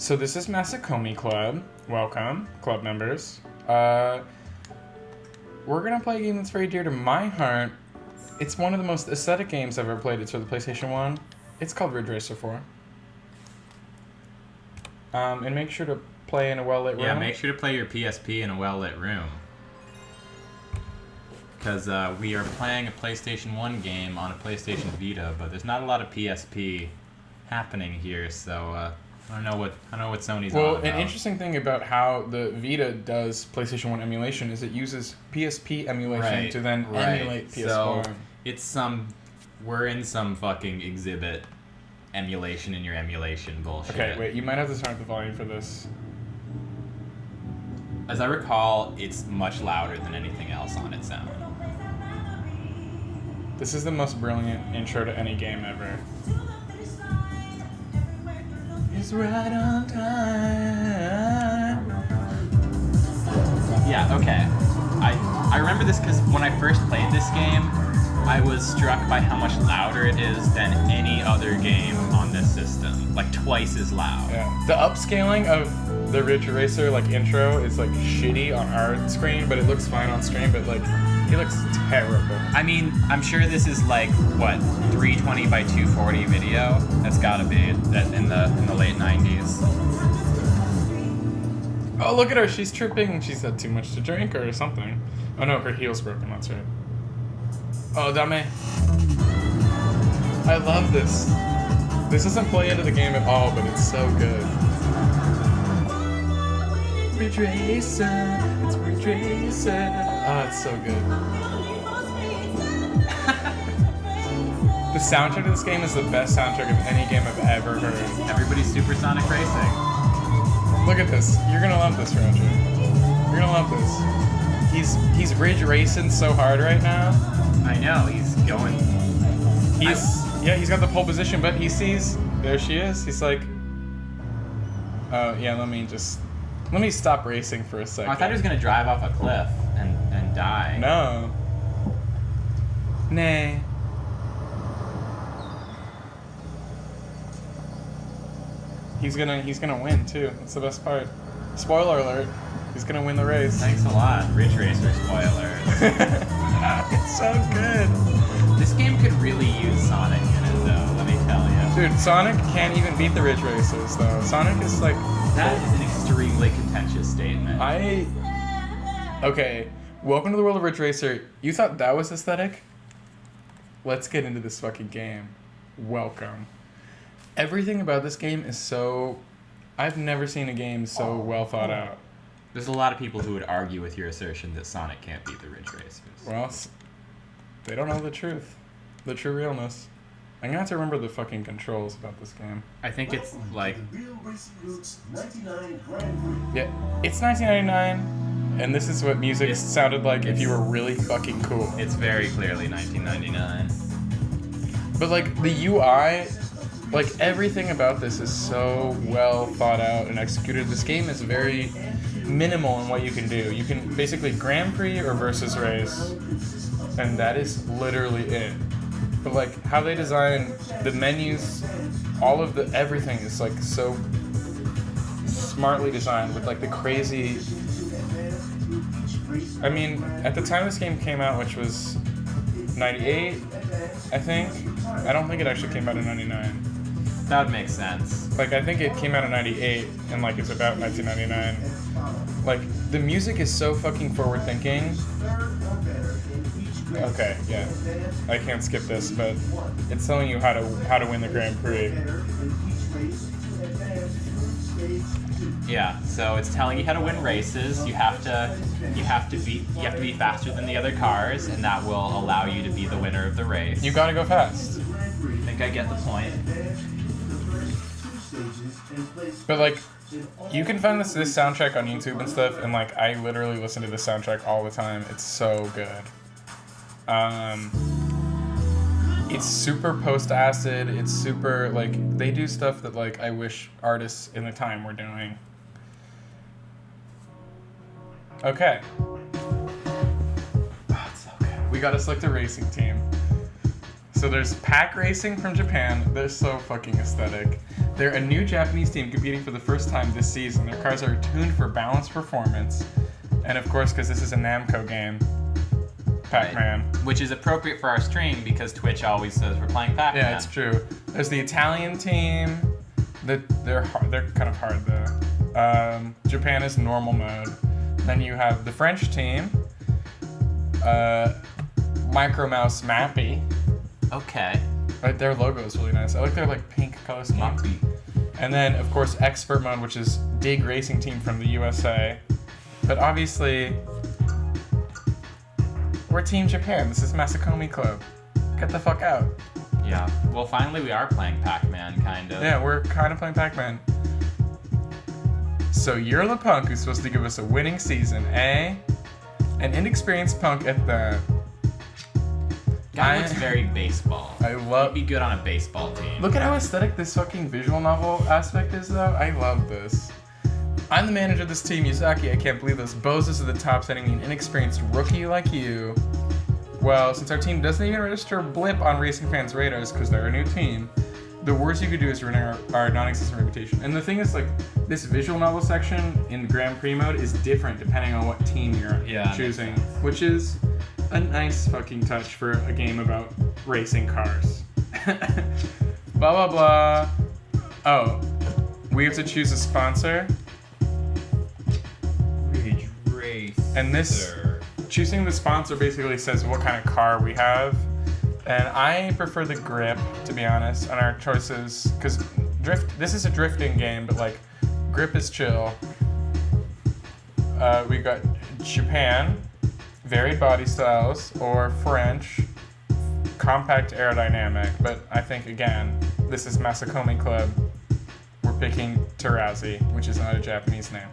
So this is Masukomi Club. Welcome, club members. We're gonna play a game that's very dear to my heart. It's one of the most aesthetic games I've ever played. It's for the PlayStation 1. It's called Ridge Racer 4. And make sure to play in a well-lit room. Yeah, make sure to play your PSP in a well-lit room. Because we are playing a PlayStation 1 game on a PlayStation Vita, but there's not a lot of PSP happening here, so I don't know what Sony's on about. Well, an interesting thing about how the Vita does PlayStation 1 emulation is it uses PSP emulation to then emulate PS1. So we're in some fucking exhibit emulation in your emulation bullshit. Okay, wait, you might have to turn up the volume for this. As I recall, it's much louder than anything else on its own. This is the most brilliant intro to any game ever. It's right on time. Yeah, okay. I remember this because when I first played this game, I was struck by how much louder it is than any other game on this system. Like twice as loud. Yeah. The upscaling of the Ridge Racer intro is shitty on our screen, but it looks fine on screen, but it looks terrible. I mean, I'm sure this is 320 by 240 video. That's gotta be that in the late 90s. Oh, look at her. She's tripping. She's had too much to drink or something. Oh no, her heel's broken. That's right. Oh, dame. I love this. This doesn't play into the game at all, but it's so good. Ridge Racer, it's Ridge Racer. Oh, it's so good. The soundtrack of this game is the best soundtrack of any game I've ever heard. Everybody's Supersonic Racing. Look at this. You're gonna love this, Roger. You're gonna love this. He's Ridge Racing so hard right now. I know, he's going. He's got the pole position, but he sees, there she is. He's like, oh yeah, let me stop racing for a second. I thought he was gonna drive off a cliff and die. No. Nay. He's gonna win too. That's the best part. Spoiler alert. He's gonna win the race. Thanks a lot, Ridge Racer spoilers. It's so good. This game could really use Sonic in it, though. Let me tell you. Dude, Sonic can't even beat the Ridge Racers, though. Sonic is that is an extremely contentious statement. Okay, welcome to the world of Ridge Racer. You thought that was aesthetic? Let's get into this fucking game. Welcome. Everything about this game is so... I've never seen a game so well thought out. There's a lot of people who would argue with your assertion that Sonic can't beat the Ridge Racers. Well, they don't know the truth. The true realness. I'm gonna have to remember the fucking controls about this game. I think it's Yeah, it's 1999, and this is what music sounded like if you were really fucking cool. It's very clearly 1999. But the UI, everything about this is so well thought out and executed. This game is very minimal in what you can do. You can basically Grand Prix or versus race, and that is literally it. But how they design the menus, all of everything is so smartly designed with the crazy. I mean, at the time this game came out, which was 98, I think. I don't think it actually came out in 99. That would make sense. I think it came out in 98, and it's about 1999. The music is so fucking forward-thinking. Okay, yeah. I can't skip this, but it's telling you how to win the Grand Prix. Yeah, so it's telling you how to win races. You have to be faster than the other cars, and that will allow you to be the winner of the race. You gotta go fast. I think I get the point. But you can find this soundtrack on YouTube and stuff, and I literally listen to this soundtrack all the time. It's so good. It's super post-acid. It's super they do stuff that I wish artists in the time were doing. Okay. Oh, it's so good. We gotta select a racing team. So there's Pac Racing from Japan. They're so fucking aesthetic. They're a new Japanese team competing for the first time this season. Their cars are tuned for balanced performance. And of course, because this is a Namco game, Pac-Man. Right. Which is appropriate for our stream because Twitch always says we're playing Pac-Man. Yeah, it's true. There's the Italian team. They're kind of hard though. Japan is normal mode. Then you have the French team, Micro Mouse Mappy. Okay. Right, their logo is really nice. I like their like pink color scheme. Mappy. And then of course Expert mode, which is Dig Racing Team from the USA. But obviously, we're Team Japan. This is Masukomi Club. Get the fuck out. Yeah. Well, finally we are playing Pac-Man, kind of. Yeah, we're kind of playing Pac-Man. So you're the punk who's supposed to give us a winning season, eh? An inexperienced punk at that. Guy looks very baseball. He'd be good on a baseball team. Look at how aesthetic this fucking visual novel aspect is, though. I love this. I'm the manager of this team, Yuzaki. I can't believe this. Bozos at the top, sending me an inexperienced rookie like you. Well, since our team doesn't even register a blip on racing fans' radars because they're a new team, the worst you could do is ruin our non-existent reputation. And the thing is, like, this visual novel section in Grand Prix mode is different depending on what team you're choosing, which is a nice fucking touch for a game about racing cars. Blah, blah, blah. Oh, we have to choose a sponsor. Ridge Racer. And this, choosing the sponsor basically says what kind of car we have. And I prefer the grip, to be honest, on our choices, because this is a drifting game, but like, grip is chill. We got Japan, varied body styles, or French, compact aerodynamic. But I think, again, this is Masukomi Club. We're picking Terrazi, which is not a Japanese name.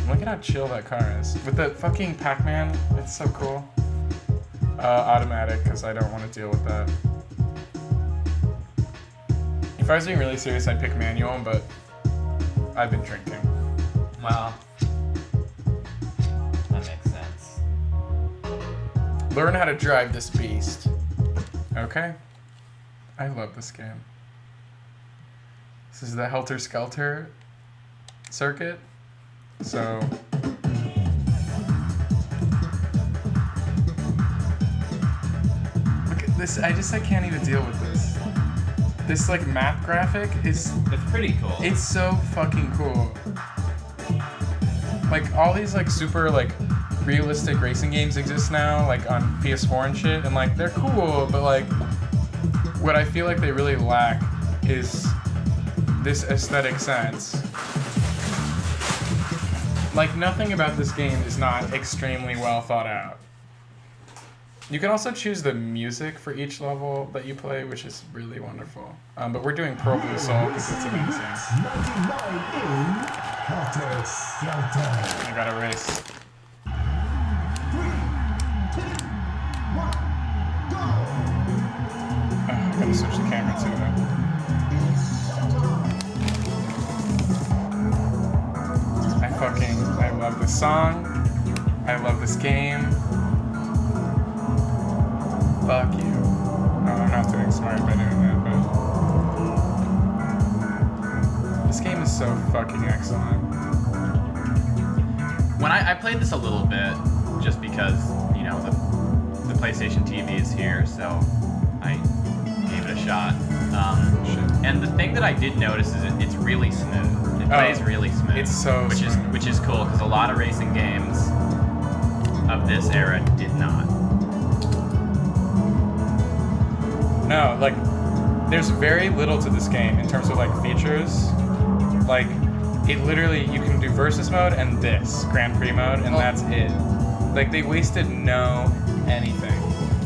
Look at how chill that car is. With the fucking Pac-Man, it's so cool. Automatic, because I don't want to deal with that. If I was being really serious, I'd pick manual, but I've been drinking. Well, that makes sense. Learn how to drive this beast. Okay. I love this game. This is the Helter-Skelter Circuit. So, look at this. I can't even deal with this. This like map graphic is, It's pretty cool. it's so fucking cool. Like all these like super like realistic racing games exist now, like on PS4 and shit, and like they're cool, but like what I feel like they really lack is this aesthetic sense. Like, nothing about this game is not extremely well thought out. You can also choose the music for each level that you play, which is really wonderful. But we're doing Pearl Blue Soul because it's amazing. I gotta race. I gotta switch the camera too, though. I love this song. I love this game. Fuck you. No, I'm not doing smart by doing that, but this game is so fucking excellent. When I played this a little bit, just because, you know, the PlayStation TV is here, so I gave it a shot. And the thing that I did notice is it's really smooth. It plays really smooth. It's so smooth. Which is cool, because a lot of racing games of this era did not. No, like, there's very little to this game in terms of, like, features. Like, it literally, you can do versus mode and this, Grand Prix mode, and that's it. Like, they wasted no anything.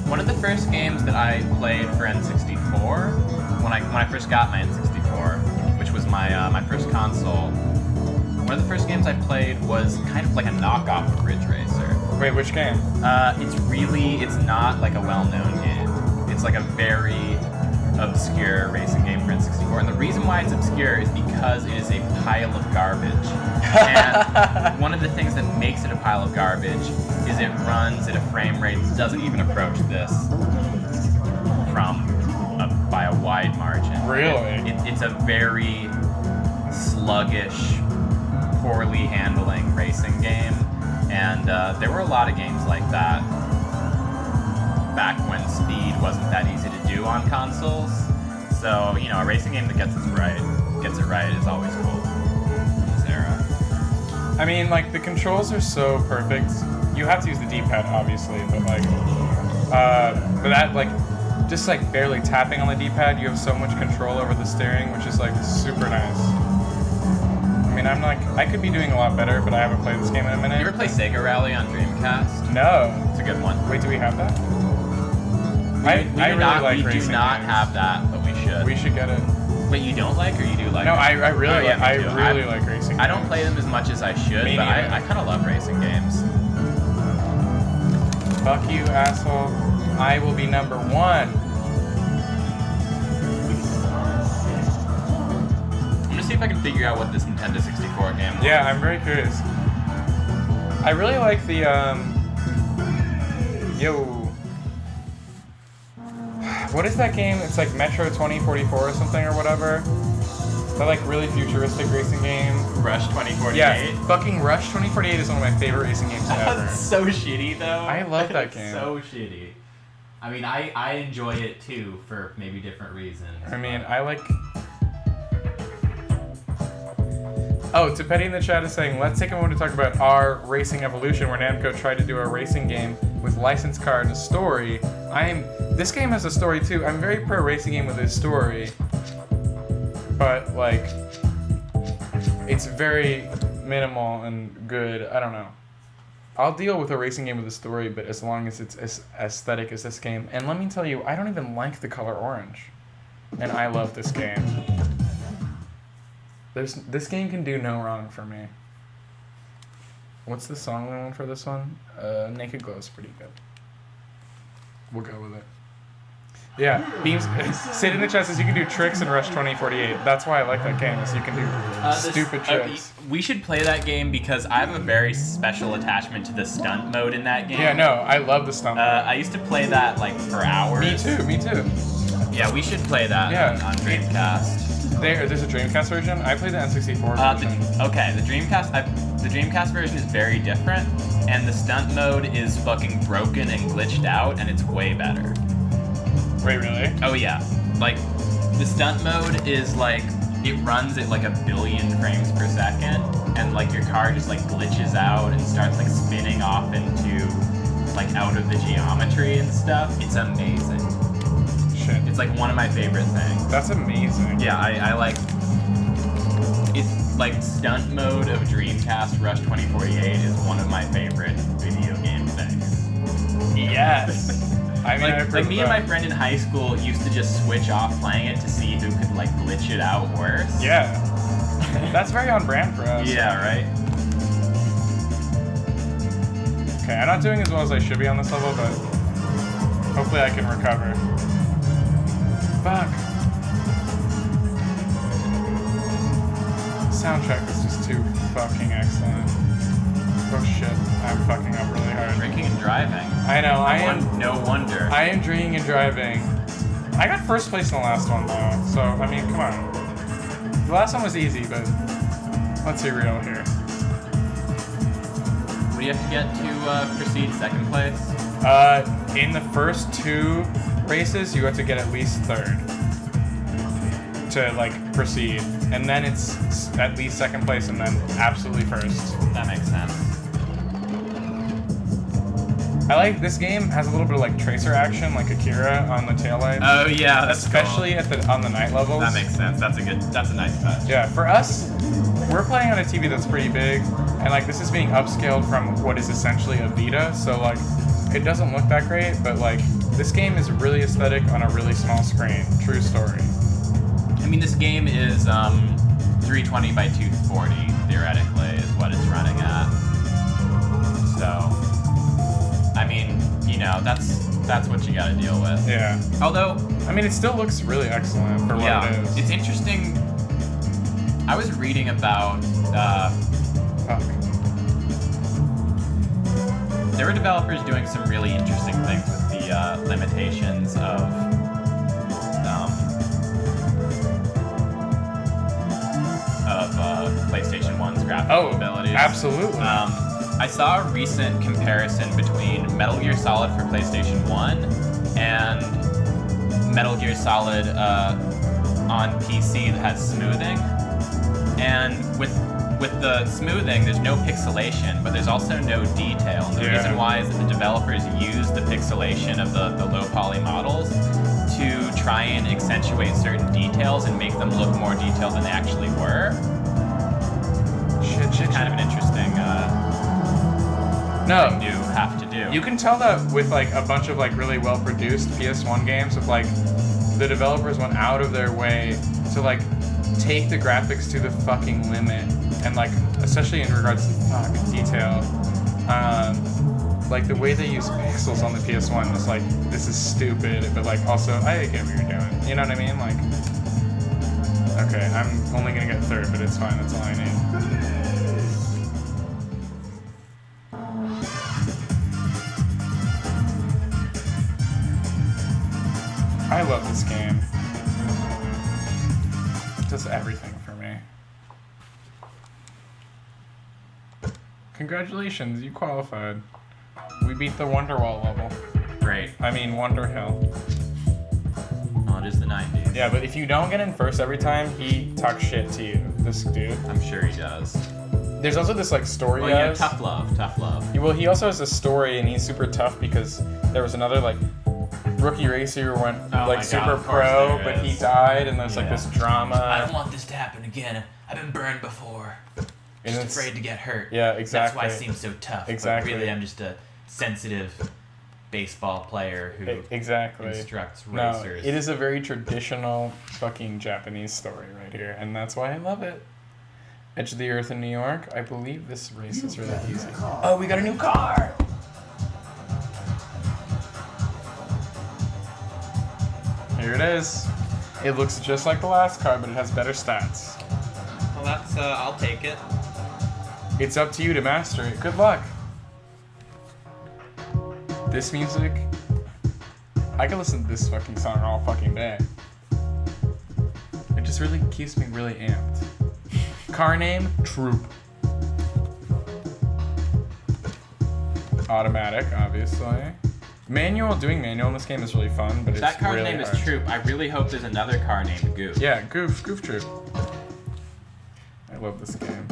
One of the first games that I played for N64, when I first got my N64, which was my first console, one of the first games I played was kind of like a knockoff of Ridge Racer. Wait, which game? It's not like a well-known game. It's like a very obscure racing game for N64, and the reason why it's obscure is because it is a pile of garbage. And one of the things that makes it a pile of garbage is it runs at a frame rate that doesn't even approach this from wide margin. Really? It's a very sluggish, poorly handling racing game, and there were a lot of games like that back when speed wasn't that easy to do on consoles. So, you know, a racing game that gets it right is always cool in this era. I mean, like, the controls are so perfect. You have to use the D-pad, obviously, but like, but that, like, just like barely tapping on the D-pad, you have so much control over the steering, which is like super nice. I mean, I'm like, I could be doing a lot better, but I haven't played this game in a minute. You ever play Sega Rally on Dreamcast? No. It's a good one. Wait, do we have that? We do racing not games. have that, but we should. We should get it. Wait, you don't like, or you do like? No, it? I really, yeah, I me too. really like racing. I don't play them as much as I should, Me but neither. I kind of love racing games. Fuck you, asshole. I will be number 1. I'm gonna see if I can figure out what this Nintendo 64 game was. Yeah, I'm very curious. I really like the what is that game? It's like Metro 2044 or something or whatever. That like really futuristic racing game. Rush 2048. Yeah, fucking Rush 2048 is one of my favorite racing games ever. That's so shitty though. I love that game. So shitty. I mean, I enjoy it too for maybe different reasons. I mean, I like. Oh, Tepetti in the chat is saying, let's take a moment to talk about our racing evolution, where Namco tried to do a racing game with licensed car and a story. This game has a story too. I'm very pro racing game with a story, but like, it's very minimal and good. I don't know. I'll deal with a racing game with a story, but as long as it's as aesthetic as this game. And let me tell you, I don't even like the color orange, and I love this game. This game can do no wrong for me. What's the song we want for this one? Naked Glow is pretty good. We'll go with it. Yeah, Beams. Sid in the chat says you can do tricks in Rush 2048. That's why I like that game, is you can do stupid tricks. We should play that game because I have a very special attachment to the stunt mode in that game. Yeah, no, I love the stunt mode. I used to play that like for hours. Me too. Yeah, we should play that on Dreamcast. There's a Dreamcast version. I played the N64 version. The Dreamcast version is very different, and the stunt mode is fucking broken and glitched out, and it's way better. Wait, really? Oh yeah, like the stunt mode is like it runs at like 1 billion frames per second, and like your car just like glitches out and starts like spinning off into like out of the geometry and stuff. It's amazing. Shit. It's like one of my favorite things. That's amazing. Yeah, I like it's like stunt mode of Dreamcast Rush 2048 is one of my favorite video game things. Yes. I mean, like me and my friend in high school used to just switch off playing it to see who could like glitch it out worse. Yeah. That's very on brand for us. Yeah, right? Okay, I'm not doing as well as I should be on this level, but hopefully I can recover. Fuck. Soundtrack is just too fucking excellent. Oh shit, I'm fucking up really hard. Drinking and driving. I know, No wonder. I am drinking and driving. I got first place in the last one though, so I mean, come on. The last one was easy, but let's be real here. What do you have to get to proceed second place? In the first 2 races, you have to get at least 3rd to like proceed, and then it's at least 2nd place, and then absolutely 1st. That makes sense. I like this game has a little bit of like tracer action, like Akira on the taillights. Oh yeah, that's especially cool. on the night levels. That makes sense. That's a nice touch. Yeah, for us, we're playing on a TV that's pretty big, and like this is being upscaled from what is essentially a Vita, so like it doesn't look that great, but like this game is really aesthetic on a really small screen. True story. I mean, this game is 320 by 240 theoretically is what it's running at. So, I mean, you know, that's what you got to deal with. Yeah. Although, I mean, it still looks really excellent for what it is. It's interesting. I was reading about. Fuck. There were developers doing some really interesting things with the limitations of graphical abilities. Absolutely. I saw a recent comparison between Metal Gear Solid for PlayStation 1 and Metal Gear Solid on PC that has smoothing. And with the smoothing, there's no pixelation, but there's also no detail. And the reason why is that the developers use the pixelation of the low poly models to try and accentuate certain details and make them look more detailed than they actually were. Shit. Kind of an interesting thing you have to do. You can tell that with like a bunch of like really well produced PS1 games, with like the developers went out of their way to like take the graphics to the fucking limit, and like especially in regards to detail. Like the way they use pixels on the PS1 was like, this is stupid, but like also I get what you're doing. You know what I mean? Like, okay, I'm only gonna get third, but it's fine. That's all I need. I love this game. It does everything for me. Congratulations, you qualified. We beat the Wonderwall level. Great. I mean, Wonder Hill. Oh, it is the 90s. Yeah, but if you don't get in first every time, he talks shit to you. This dude. I'm sure he does. There's also this like story. Well, yeah, tough love. He also has a story, and he's super tough because there was another like rookie racer who went super pro, but he died, and there's like this drama. I don't want this to happen again. I've been burned before. Just afraid to get hurt. Yeah, exactly. That's why I seem so tough. Exactly. But really, I'm just a sensitive baseball player who instructs racers. No, it is a very traditional fucking Japanese story right here, and that's why I love it. Edge of the Earth in New York. I believe this race is really easy. Oh, we got a new car! Here it is. It looks just like the last car, but it has better stats. Well, that's, I'll take it. It's up to you to master it. Good luck. This music, I can listen to this fucking song all fucking day. It just really keeps me really amped. Car name, Troop. Automatic, obviously. Doing manual in this game is really fun, but that car name is Troop. I really hope there's another car named Goof. Yeah, Goof Troop. I love this game.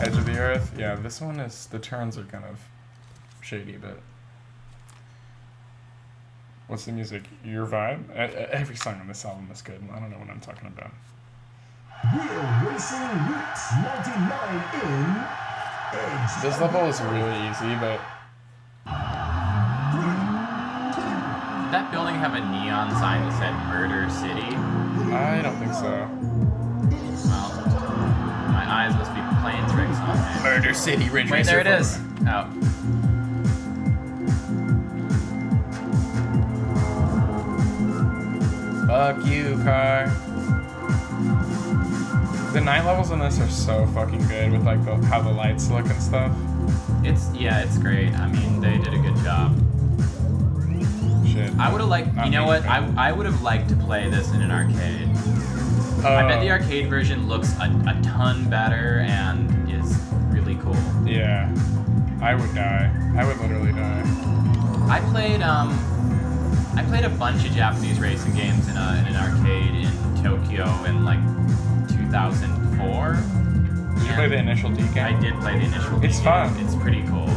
Edge of the Earth, yeah, this one is, the turns are kind of shady, but what's the music? Your vibe? Every song on this album is good. I don't know what I'm talking about. Real Racing Roots 99 in Edge. This level is really easy, but Did that building have a neon sign that said Murder City? I don't think so. Well, my eyes must be playing tricks on me. Murder City, Ridge Wait, Racer. there it is. Oh. Fuck you, car. The night levels in this are so fucking good with like how the lights look and stuff. It's great. I mean, they did a good job. Shit. I would have liked, you know what? I would have liked to play this in an arcade. I bet the arcade version looks a ton better and is really cool. Yeah. I would die. I would literally die. I played a bunch of Japanese racing games in an arcade in Tokyo in like 2004. Did you play the Initial D game? I did play the Initial D game. It's fun. It's pretty cool.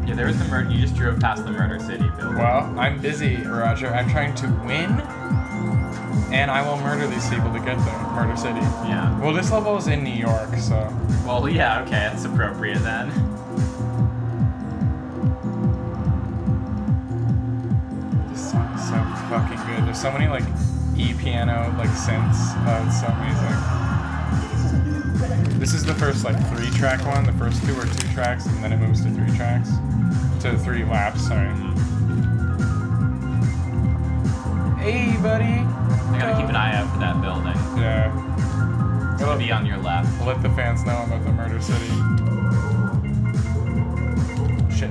Yeah, there was the murder. You just drove past the Murder City building. Well, I'm busy, Roger. I'm trying to win, and I will murder these people to get there. Murder City. Yeah. Well, this level is in New York, so. Well, yeah, okay, that's appropriate then. This song is so fucking good. There's so many like E-piano like synths. Oh, it's so amazing. This is the first like 3-track one. The first 2 are 2 tracks, and then it moves to 3 tracks. To 3 laps, sorry. Hey, buddy. I gotta keep an eye out for that building. Yeah. It's gonna be on your left. We'll let the fans know about the Murder City. Shit.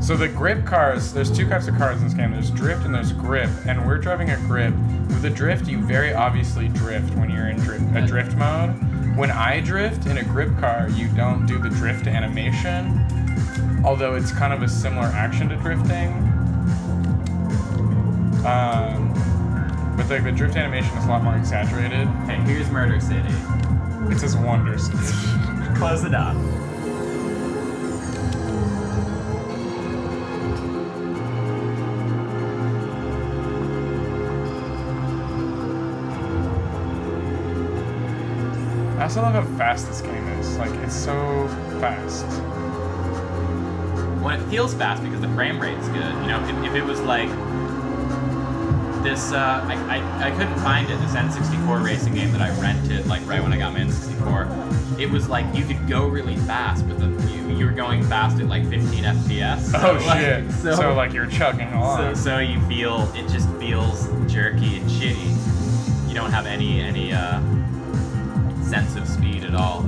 So the grip cars, there's two types of cars in this game. There's drift and there's grip, and we're driving a grip. With the drift, you very obviously drift when you're in a drift mode. When I drift in a grip car, you don't do the drift animation, although it's kind of a similar action to drifting. But the drift animation is a lot more exaggerated. Hey, here's Murder City. It says Wonder City. Close it up. I also love how fast this game is. Like, it's so fast. Well, it feels fast because the frame rate's good. You know, if it was like this, I couldn't find it. This N64 racing game that I rented, like right when I got my N64. It was like you could go really fast, but you were going fast at like 15 FPS. So Oh like, shit! So like you're chugging along. So you feel it just feels jerky and shitty. You don't have any sense of speed at all.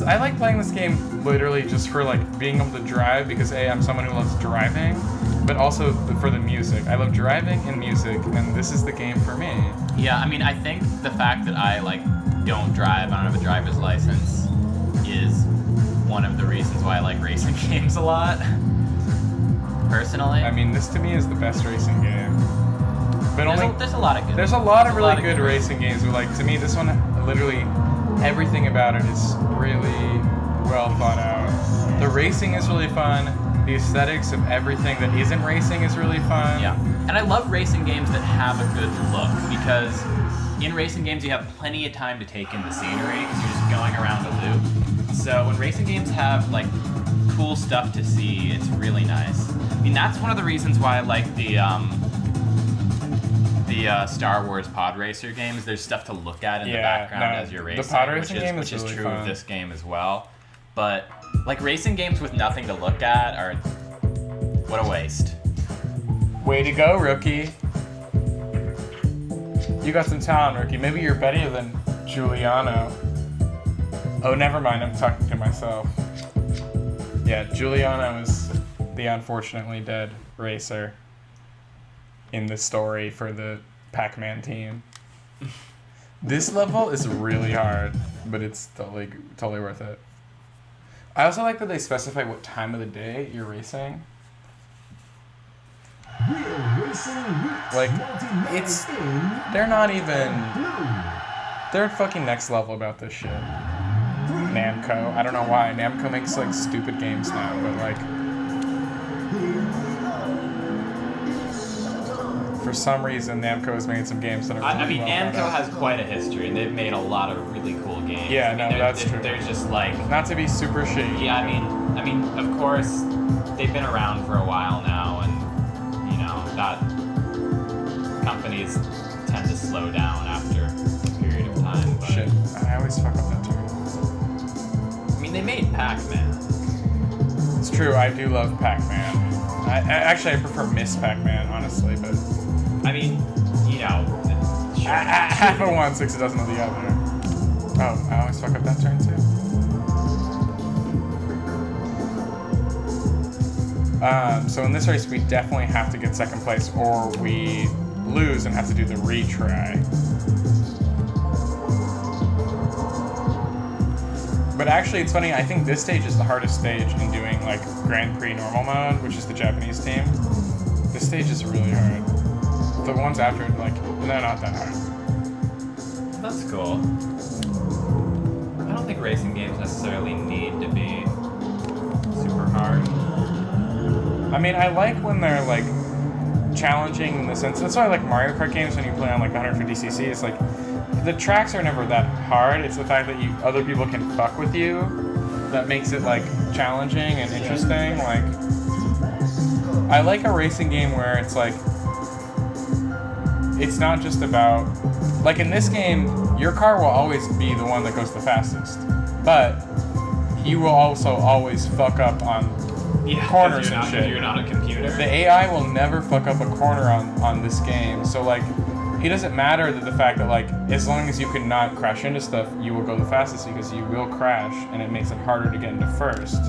I like playing this game literally just for like being able to drive because A, I'm someone who loves driving, but also for the music. I love driving and music, and this is the game for me. Yeah, I mean, I think the fact that I like don't drive, I don't have a driver's license, is one of the reasons why I like racing games a lot. Personally. I mean, this to me is the best racing game. But there's a lot of good. There's a lot of really good racing games, but like to me, this one literally. Everything about it is really well thought out. The racing is really fun. The aesthetics of everything that isn't racing is really fun. Yeah, and I love racing games that have a good look because in racing games you have plenty of time to take in the scenery because you're just going around a loop. So when racing games have like cool stuff to see, it's really nice. I mean, that's one of the reasons why I like the Star Wars pod racer games. There's stuff to look at in the background as you're racing. The pod racing game is really true fun. of this game as well. But like racing games with nothing to look at are what a waste. Way to go, rookie. You got some talent, rookie. Maybe you're better than Giuliano. Oh, never mind. I'm talking to myself. Yeah, Giuliano is the unfortunately dead racer in the story for the Pac-Man team. This level is really hard, but it's totally worth it. I also like that they specify what time of the day you're racing. Like, they're not even, they're fucking next level about this shit. Namco, I don't know why. Namco makes like stupid games now, but like, for some reason, Namco has made some games that are really I mean, well Namco has quite a history, and they've made a lot of really cool games. Yeah, I mean, that's true. They're just like... Not to be super shady. Yeah, I mean, of course, they've been around for a while now, and, you know, that companies tend to slow down after a period of time. But, Shit, I always fuck up that term. I mean, they made Pac-Man. It's true, I do love Pac-Man. Actually, I prefer Miss Pac-Man, honestly, but... I mean, you know... Sure. Half of one, 6 a dozen of the other. Oh, I always fuck up that turn, too. So in this race, we definitely have to get second place, or we lose and have to do the retry. But actually, it's funny, I think this stage is the hardest stage in doing, like, Grand Prix normal mode, which is the Japanese team. This stage is really hard. The ones after, like, they're not that hard. That's cool. I don't think racing games necessarily need to be super hard. I mean, I like when they're, like, challenging in the sense... That's why I like Mario Kart games when you play on, like, 150cc. It's like... The tracks are never that hard. It's the fact that other people can fuck with you that makes it like challenging and interesting. Like, I like a racing game where it's like, it's not just about, like in this game, your car will always be the one that goes the fastest, but you will also always fuck up on Yeah, corners and shit. You're not a computer. The AI will never fuck up a corner on this game. So like, it doesn't matter that the fact that like, as long as you can not crash into stuff, you will go the fastest because you will crash, and it makes it harder to get into first.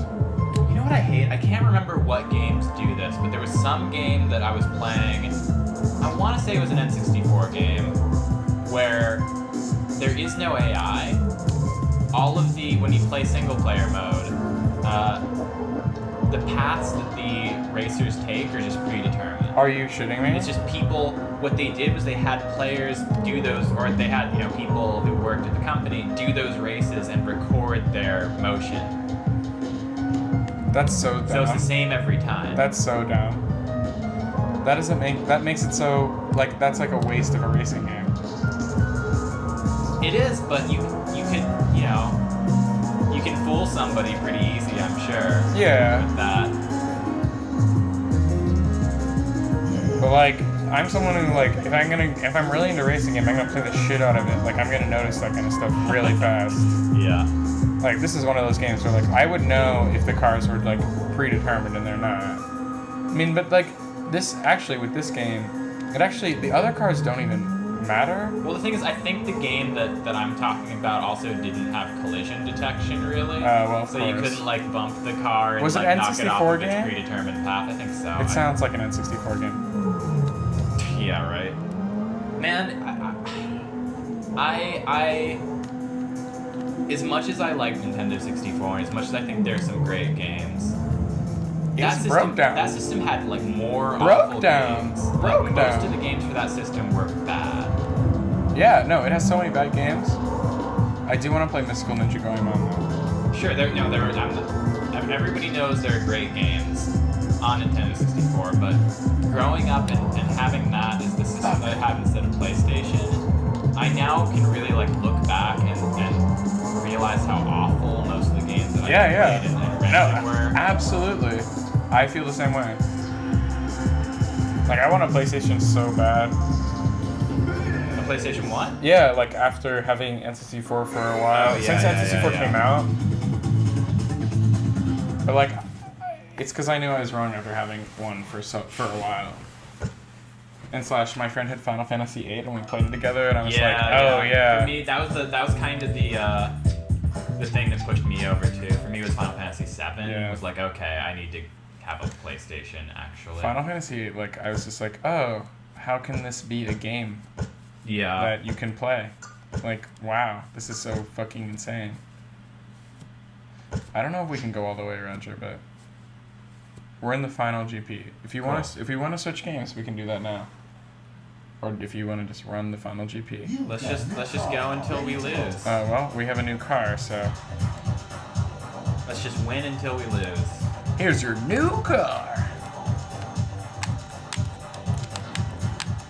You know what I hate? I can't remember what games do this, but there was some game that I was playing. I want to say it was an N64 game where there is no AI. All of when you play single player mode, the paths that the racers take are just predetermined. Are you shitting me? It's just people, what they did was they had players do those, or they had, people who worked at the company do those races and record their motion. That's so dumb. So it's the same every time. That's so dumb. That makes it so, like, that's like a waste of a racing game. It is, but you could, you can fool somebody pretty easy, I'm sure. Yeah. With that. But like, I'm someone who like, if I'm really into racing game, I'm gonna play the shit out of it. Like, I'm gonna notice that kind of stuff really fast. Yeah. Like, this is one of those games where like, I would know if the cars were like predetermined and they're not. I mean, but like, with this game, the other cars don't even matter. Well, the thing is, I think the game that I'm talking about also didn't have collision detection, really. Well, of so course. You couldn't, like, bump the car and, Was it like, knock it off N64 of its game? predetermined path. I think so. It sounds like an N64 game. Yeah, right. Man, I as much as I like Nintendo 64, and as much as I think there's some great games, that system had like more awful games. Most of the games for that system were bad. Yeah, no, it has so many bad games. I do want to play Mystical Ninja Goemon though. Sure, everybody knows there are great games on Nintendo 64, but growing up and having that as the system that I have instead of PlayStation, I now can really like look back and realize how awful most of the games that I played and rented were. Absolutely. I feel the same way. Like, I want a PlayStation so bad. A PlayStation 1? Yeah, like after having N64 for a while. Since N64 came out. But like, it's because I knew I was wrong after having one for a while. And / my friend had Final Fantasy VIII and we played it together, and I was yeah. For me, that was kind of the thing that pushed me over too. For me, it was Final Fantasy VII. It was like, okay, I need to have a PlayStation actually. Final Fantasy, like, I was just like, oh, how can this be a game? Yeah. That you can play. Like, wow, this is so fucking insane. I don't know if we can go all the way around here, but we're in the final GP. If you want to switch games, we can do that now. Or if you want to just run the final GP. Let's just go until we lose. Well, we have a new car, so let's just win until we lose. Here's your new car.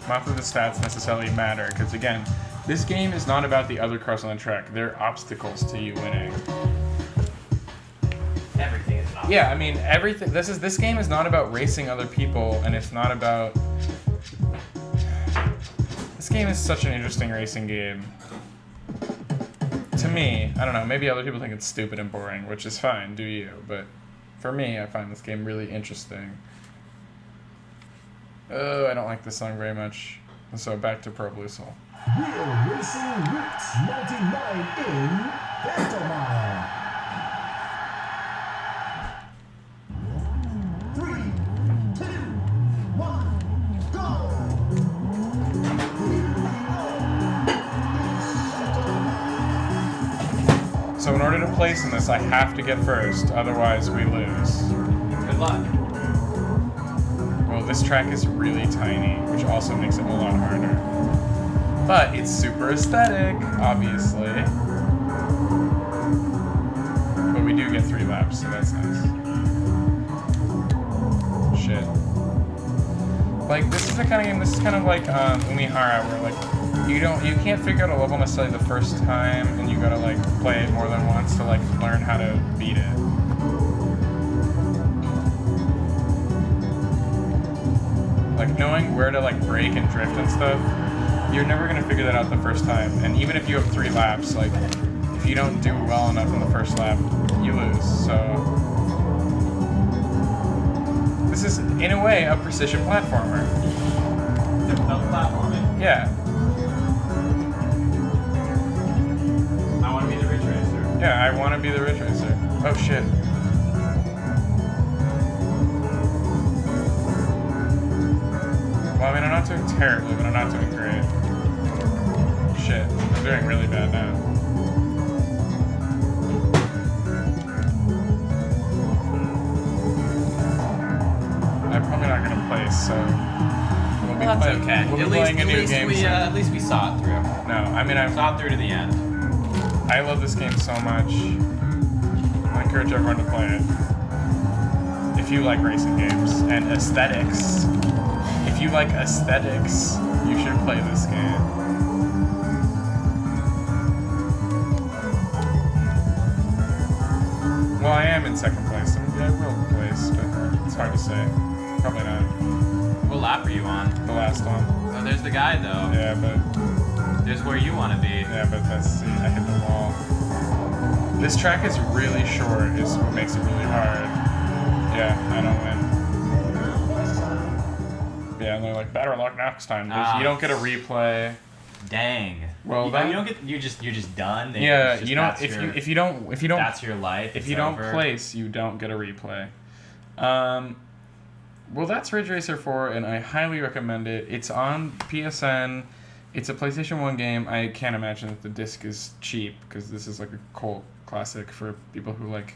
Not that the stats necessarily matter, because again, this game is not about the other cars on the track. They're obstacles to you winning. Everything is not. Yeah, I mean everything. This game is not about racing other people, and it's not about. This game is such an interesting racing game. To me, I don't know. Maybe other people think it's stupid and boring, which is fine. Do you? But for me, I find this game really interesting. Oh, I don't like this song very much. So back to Pro Blue Soul. Real Racing Roots 99 in Pantomime. 3, 2, 1, go! So in order to place in this, I have to get first, otherwise we lose. Good luck. Well, this track is really tiny, which also makes it a lot harder. But it's super aesthetic, obviously. But we do get 3 laps, so that's nice. Shit. Like, this is the kind of game, this is kind of like Umihara, where like, you can't figure out a level necessarily the first time, and you gotta like play it more than once to like learn how to beat it. Like, knowing where to like brake and drift and stuff, you're never gonna figure that out the first time. And even if you have 3 laps, like, if you don't do well enough in the first lap, you lose. So This is in a way a precision platformer. No platforming. Yeah. I want to be the Ridge Racer. Yeah, I want to be the Ridge Racer. Oh shit. Well, I mean, I'm not doing terribly, but I'm not doing great. Shit, I'm doing really bad now. I'm probably not gonna place, so we'll be Well, that's playing. okay. We'll be playing a new game soon. At least we saw it through. No, I mean, Saw it through to the end. I love this game so much. I encourage everyone to play it. If you like racing games and aesthetics, if you like aesthetics, you should play this game. Well, I am in second place. I will place, but it's hard to say. Probably not. What lap are you on? The last one. Oh, there's the guy though. Yeah, but There's where you want to be. yeah, but that's I hit the wall. This track is really short, is what makes it really hard. Yeah, I don't win. Yeah, and they're like, better luck next time. You don't get a replay. Dang. Well, you that- don't get. You're just done. Yeah, It's just, you don't. that's your- If you don't. That's your life. If it's you don't over. place, you don't get a replay. Well, that's Ridge Racer 4, and I highly recommend it. It's on PSN. It's a PlayStation 1 game. I can't imagine that the disc is cheap, because this is like a cult classic for people who like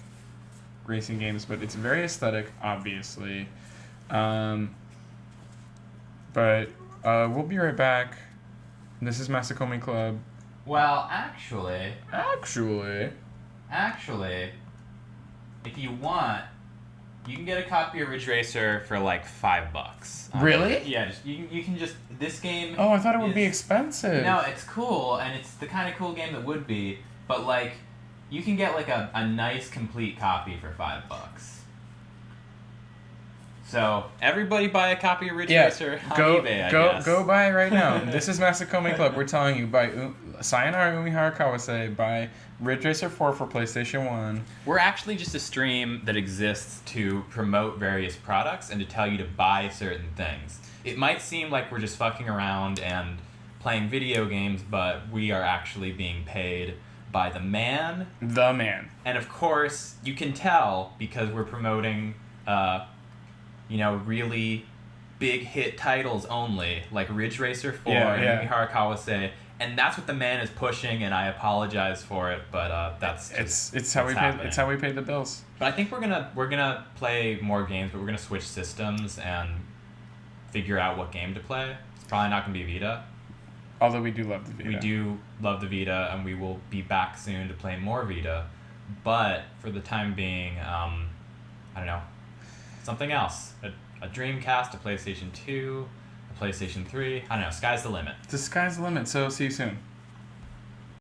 racing games, but it's very aesthetic, obviously. But we'll be right back. This is Masukomi Club. Well, actually, Actually, if you want, you can get a copy of Ridge Racer for like $5. Really? Yeah. You can just this game. oh, I thought it would be is- expensive. No, it's cool, and it's the kind of cool game that would be, but like, you can get like a nice complete copy for $5. So everybody buy a copy of Ridge Racer on eBay, I guess. Go buy it right now. This is Masukomi Club. We're telling you, buy Sayonara Umihara Kawase, buy Ridge Racer 4 for PlayStation 1. We're actually just a stream that exists to promote various products and to tell you to buy certain things. It might seem like we're just fucking around and playing video games, but we are actually being paid by the man. The man. And of course, you can tell because we're promoting, really big hit titles only, like Ridge Racer 4 and Umihara Kawase. And that's what the man is pushing, and I apologize for it, but that's just It's how we pay. happening. It's how we pay the bills. But I think we're gonna play more games, but we're gonna switch systems and figure out what game to play. It's probably not gonna be Vita. Although we do love the Vita. We do love the Vita, and we will be back soon to play more Vita. But for the time being, I don't know, something else. A Dreamcast, a PlayStation 2, a PlayStation 3. I don't know. Sky's the limit. The sky's the limit. So see you soon.